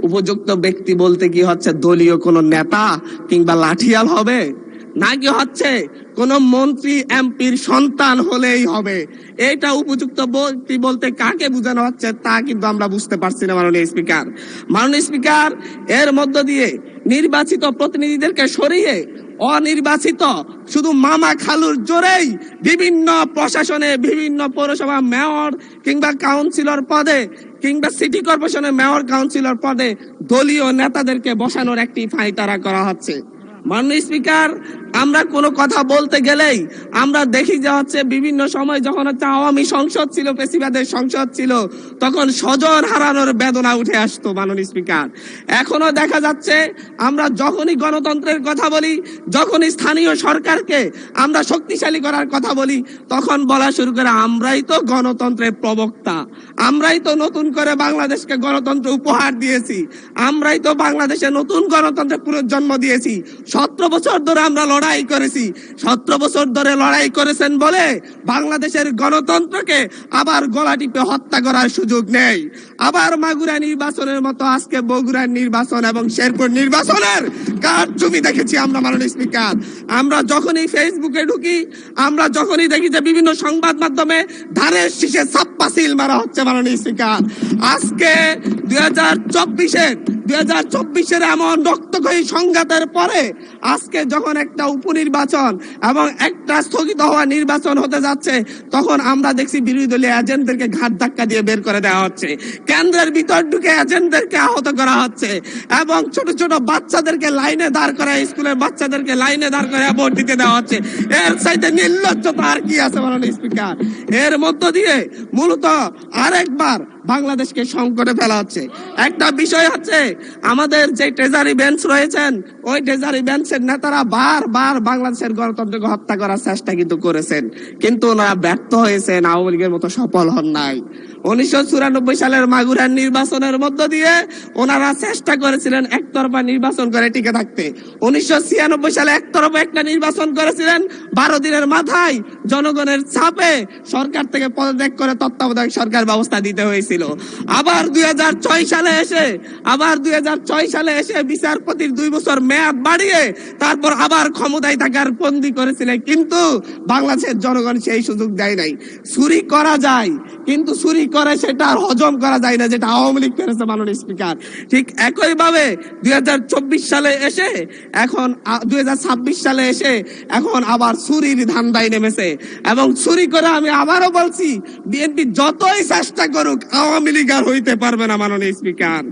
উপযুক্ত ব্যক্তি বলতে কি হচ্ছে দলীয় কোনো নেতা কিংবা লাঠিয়াল হবে, নাকি হচ্ছে কোন মন্ত্রী এমপির সন্তান হলেই হবে? এটা উপযুক্ত ব্যক্তি বলতে কাকে বোঝানো হচ্ছে তা কিন্তু আমরা বুঝতে পারছি না মাননীয় স্পিকার। মাননীয় স্পিকার, এর মধ্য দিয়ে নির্বাচিত প্রতিনিধিদেরকে সরিয়ে অনির্বাচিত শুধু মামা খালুর জোরেই বিভিন্ন প্রশাসনে, বিভিন্ন পৌরসভা মেয়র কিংবা কাউন্সিলর পদে কিংবা সিটি কর্পোরেশনের মেয়র কাউন্সিলর পদে দলীয় নেতাদেরকে বসানোর একটি ফাইতারা করা হচ্ছে। মাননীয় স্পিকার, আমরা কোনো কথা বলতে গেলেই আমরা দেখি যে হচ্ছে বিভিন্ন সময় যখন হচ্ছে আওয়ামী সংসদ ছিল, পেশিবাদের সংসদ ছিল, তখন স্বজন হারানোর বেদনা উঠে আসতো মাননীয় স্পিকার। এখনো দেখা যাচ্ছে আমরা যখনই গণতন্ত্রের কথা বলি, যখনই স্থানীয় সরকারকে আমরা শক্তিশালী করার কথা বলি, তখন বলা শুরু করে আমরাই তো গণতন্ত্রের প্রবক্তা, আমরাই তো নতুন করে বাংলাদেশকে গণতন্ত্র উপহার দিয়েছি, আমরাই তো বাংলাদেশে নতুন গণতন্ত্রের পুনর্জন্ম দিয়েছি। 17 বছর ধরে আমরা লড়াই করেছি। 17 বছর ধরে লড়াই করেছেন বলে বাংলাদেশের গণতন্ত্রকে আবার গলা টিপে হত্যা করার সুযোগ নেই। আবার মাগুরা নির্বাচনের মতো আজকে বগুড়ার নির্বাচন এবং শেরপুর নির্বাচনের কারচুপি দেখেছি আমরা মাননীয় স্পিকার। আমরা যখনই ফেসবুকে ঢুকি, আমরা যখনই দেখি যে বিভিন্ন সংবাদ মাধ্যমে ধানের শীষে ছাপ্পা সিল মারা হচ্ছে মাননীয় স্পিকার। আজকে 2024-এর এমন রক্তক্ষয়ী সংঘাতের পরে আজকে যখন একটা উপনির্বাচন এবং একটা স্থগিত হওয়া নির্বাচন হতে যাচ্ছে, তখন আমরা দেখছি বিরোধী দলীয় এজেন্টদেরকে ঘাট ধাক্কা দিয়ে বের করে দেওয়া হচ্ছে, কেন্দ্রের ভিতর ঢুকে এজেন্টদেরকে আহত করা হচ্ছে এবং ছোট ছোট বাচ্চাদেরকে লাইনে দাঁড় করায়, স্কুলের বাচ্চাদেরকে লাইনে দাঁড় করে ভোট দিতে দেওয়া হচ্ছে। এর চাইতে নির্লজ্জতা আর কি আছে মাননীয় স্পিকার? এর মধ্য দিয়ে মূলত আরেকবার বাংলাদেশকে সংকটে ফেলা হচ্ছে। একটা বিষয় হচ্ছে, আমাদের যে ট্রেজারি বেঞ্চ রয়েছেন, ওই ট্রেজারি বেঞ্চের নেতারা বারবার বাংলাদেশের গণতন্ত্রকে হত্যা করার চেষ্টা কিন্তু করেছেন, কিন্তু ওনারা ব্যর্থ হয়েছেন, আওয়ামী লীগের মতো সফল হন নাই। 1994 সালের মাগুরার নির্বাচনের মধ্য দিয়ে ওনারা চেষ্টা করেছিলেন একতরফা নির্বাচন করে টিকে থাকতে। 1996 সালে একতরফা একটা নির্বাচন করেছিলেন, 12 দিনের মাথায় জনগণের চাপে সরকার থেকে পদত্যাগ করে তত্ত্বাবধায়ক সরকার ব্যবস্থা দিতে হয়েছিল। আবার 2006 সালে এসে বিচারপতির 2 বছর মেয়াদ বাড়িয়ে তারপর আবার ক্ষমতায় থাকার বন্দী করেছিলেন, কিন্তু বাংলাদেশের জনগণ সেই সুযোগ দেয় নাই। চুরি করা যায়, কিন্তু চুরি করে সেটা আর হজম করা যায় না, যেটা আওয়ামী লীগ করেছে মাননীয় স্পিকার। ঠিক একইভাবে 2024 সালে এসে এখন 2026 সালে এসে এখন আবার চুরির ধান্দায় নেমেছে। এবং চুরি করে, আমি আবারও বলছি, বিএনপি যতই চেষ্টা করুক আওয়ামী লীগ আর হইতে পারবে না মাননীয় স্পিকার।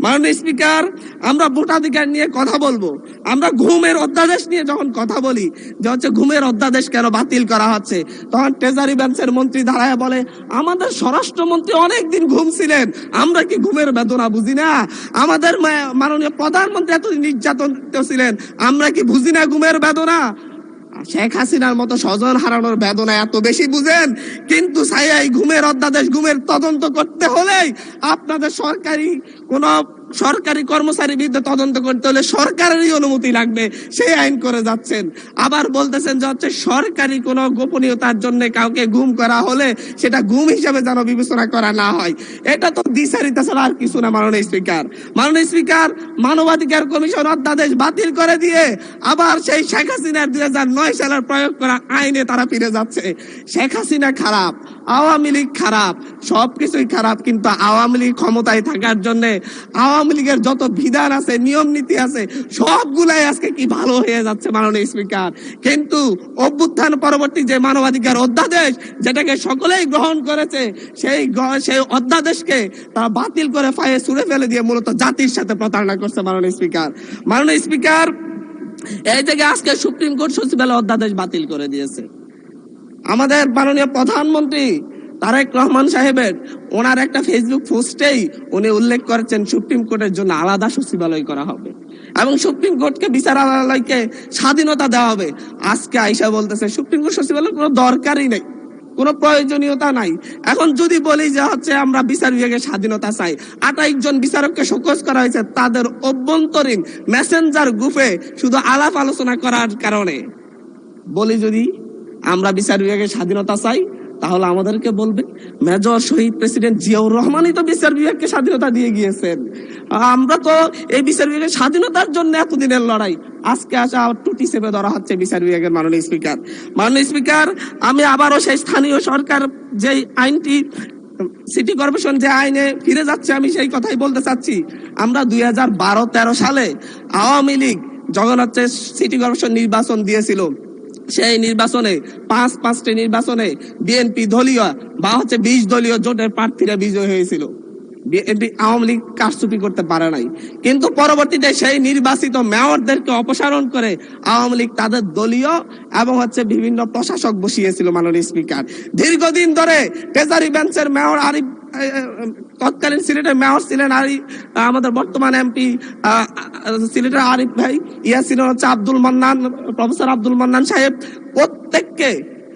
মাননীয় স্পিকার, আমরা ভোটাধিকার নিয়ে কথা বলবো, আমরা ঘুমের অধ্যাদেশ নিয়ে যখন কথা বলি যে হচ্ছে ঘুমের অধ্যাদেশ কেন বাতিল করা হচ্ছে, তখন ট্রেজারি বেঞ্চের মন্ত্রী দাঁড়ায় বলে আমাদের স্বরাষ্ট্রমন্ত্রী অনেকদিন ঘুমছিলেন, আমরা কি ঘুমের বেদনা বুঝি না? আমাদের মাননীয় প্রধানমন্ত্রী এতদিন নির্যাতন ছিলেন, আমরা কি বুঝি না ঘুমের বেদনা? শেখ হাসিনার মতো স্বজন হারানোর বেদনা এত বেশি বুঝেন, কিন্তু ছায়াই ঘুমের অধ্যাদেশ, ঘুমের তদন্ত করতে হলেই আপনাদের সরকারি কর্মচারীর বিরুদ্ধে তদন্ত করতে হলে সরকারেরই অনুমতি লাগবে, সেই আইন করে যাচ্ছেন। আবার বলতেছেন যে হচ্ছে সরকারি কোনো গোপনীয়তার জন্য কাউকে গুম করা হলে সেটা গুম হিসাবে যেন বিবেচনা করা না হয়। এটা তো দ্বিচারিতা ছাড়া আর কিছু না মাননীয় স্পিকার। মাননীয় স্পিকার, মানবাধিকার কমিশন অধ্যাদেশ বাতিল করে দিয়ে আবার সেই শেখ হাসিনার 2009 সালের প্রয়োগ করা আইনে তারা ফিরে যাচ্ছে। শেখ হাসিনা খারাপ, আওয়ামী লীগ খারাপ, সবকিছুই খারাপ, কিন্তু আওয়ামী লীগ ক্ষমতায় থাকার জন্য আওয়ামী লীগের যত বিধান আছে, নিয়ম নীতি আছে, সবগুলাই আজকে কি ভালো হয়ে যাচ্ছে মাননীয় স্পিকার। কিন্তু অভ্যুত্থান পরবর্তী যে মানবাধিকার অধ্যাদেশ, যেটাকে সকলেই গ্রহণ করেছে, সেই অধ্যাদেশকে তারা বাতিল করে ফায়ে ছুঁড়ে ফেলে দিয়ে মূলত জাতির সাথে প্রতারণা করছে মাননীয় স্পিকার। মাননীয় স্পিকার, এই জায়গায় আজকে সুপ্রিম কোর্ট সচিবালয় অধ্যাদেশ বাতিল করে দিয়েছে। আমাদের মাননীয় প্রধানমন্ত্রী তারেক রহমান সাহেবের ওনার একটা ফেসবুক পোস্টেই উনি উল্লেখ করেছেন সুপ্রিম কোর্টের জন্য আলাদা সচিবালয় করা হবে এবং সুপ্রিম কোর্টকে বিচারালয়কে স্বাধীনতা দেওয়া হবে। আজকে আইসা বলতেছে সুপ্রিম কোর্ট সচিবালয়ের কোনো দরকারই নেই, কোনো প্রয়োজনীয়তা নাই। এখন যদি বলি যে হচ্ছে আমরা বিচার বিভাগের স্বাধীনতা চাই, 28 জন বিচারককে শোকজ করা হয়েছে তাদের অভ্যন্তরীণ মেসেঞ্জার গ্রুপে শুধু আলাপ আলোচনা করার কারণে। বলি যদি আমরা বিচার বিভাগের স্বাধীনতা চাই, তাহলে আমাদেরকে বলবে মেজর শহীদ প্রেসিডেন্ট জিয়াউর রহমানই তো বিচার বিভাগকে স্বাধীনতা দিয়ে গিয়েছেন। আমরা তো এই বিচার বিভাগের স্বাধীনতার জন্য এতদিনের লড়াই, আজকে আসা টুটি চেপে ধরা হচ্ছে বিচার বিভাগের। মাননীয় স্পিকার, আমি আবারও সেই স্থানীয় সরকার যে আইনটি সিটি কর্পোরেশন যে আইনে ফিরে যাচ্ছে, আমি সেই কথাই বলতে চাচ্ছি। আমরা 2012-13 সালে আওয়ামী লীগ যখন হচ্ছে সিটি কর্পোরেশন নির্বাচন দিয়েছিল, সেই নির্বাচনে পাঁচটি নির্বাচনে বিএনপি দলীয় বা হচ্ছে 20 দলীয় জোটের প্রার্থীরা বিজয় হয়েছিল। আওয়ামী লীগ কারচুপি করতে পারে নাই, কিন্তু পরবর্তীতে সেই নির্বাচিত মেয়রদেরকে অপসারণ করে আওয়ামী লীগ তাদের দলীয় এবং হচ্ছে বিভিন্ন প্রশাসক বসিয়েছিল। মাননীয় স্পিকার, দীর্ঘদিন ধরে ট্রেজারি বেঞ্চের মেয়র আরিফ, তৎকালীন সিলেটের মেয়র ছিলেন আমাদের বর্তমান এমপি সিলেটের আরিফ ভাই, ছিলেন হচ্ছে আব্দুল মান্নান, প্রফেসর আব্দুল মান্নান সাহেব।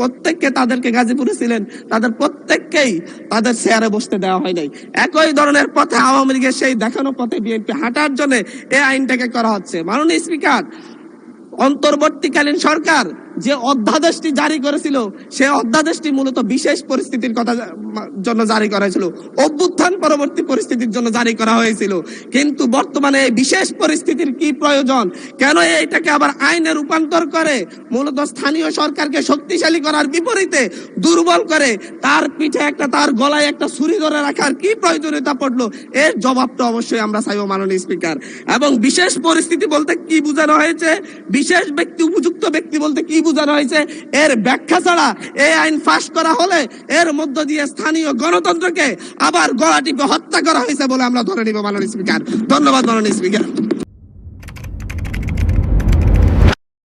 প্রত্যেককে তাদেরকে গাজীপুরে ছিলেন, তাদের প্রত্যেককেই তাদের চেয়ারে বসতে দেওয়া হয় নাই। একই ধরনের পথে আওয়ামী লীগের সেই দেখানো পথে বিএনপি হাঁটার জন্য এই আইনটাকে করা হচ্ছে। মাননীয় স্পিকার, অন্তর্বর্তীকালীন সরকার যে অধ্যাদেশটি জারি করেছিল, সেই অধ্যাদেশটি মূলত বিশেষ পরিস্থিতির কথা জন্য জারি করা হয়েছিল, অভ্যুত্থান পরবর্তী পরিস্থিতির জন্য জারি করা হয়েছিল। কিন্তু বর্তমানে এই বিশেষ পরিস্থিতির কি প্রয়োজন, কেন এইটাকে আবার আইনে রূপান্তর করে মূলত স্থানীয় সরকারকে শক্তিশালী করার বিপরীতে দুর্বল করে তার পিঠে তার গলায় একটা ছুরি ধরে রাখার কি প্রয়োজনীয়তা পড়লো, এর জবাবটা অবশ্যই আমরা চাইব মাননীয় স্পিকার। এবং বিশেষ পরিস্থিতি বলতে কি বোঝানো হয়েছে, বিশেষ ব্যক্তি, উপযুক্ত ব্যক্তি বলতে কি বোঝানো হয়েছে, এর ব্যাখ্যা ছাড়া এই আইন পাস করা হলে এর মধ্য দিয়ে স্থানীয় গণতন্ত্রকে আবার গলা টিপে হত্যা করা হয়েছে বলে আমরা ধরে নিব মাননীয় স্পিকার। ধন্যবাদ মাননীয় স্পিকার।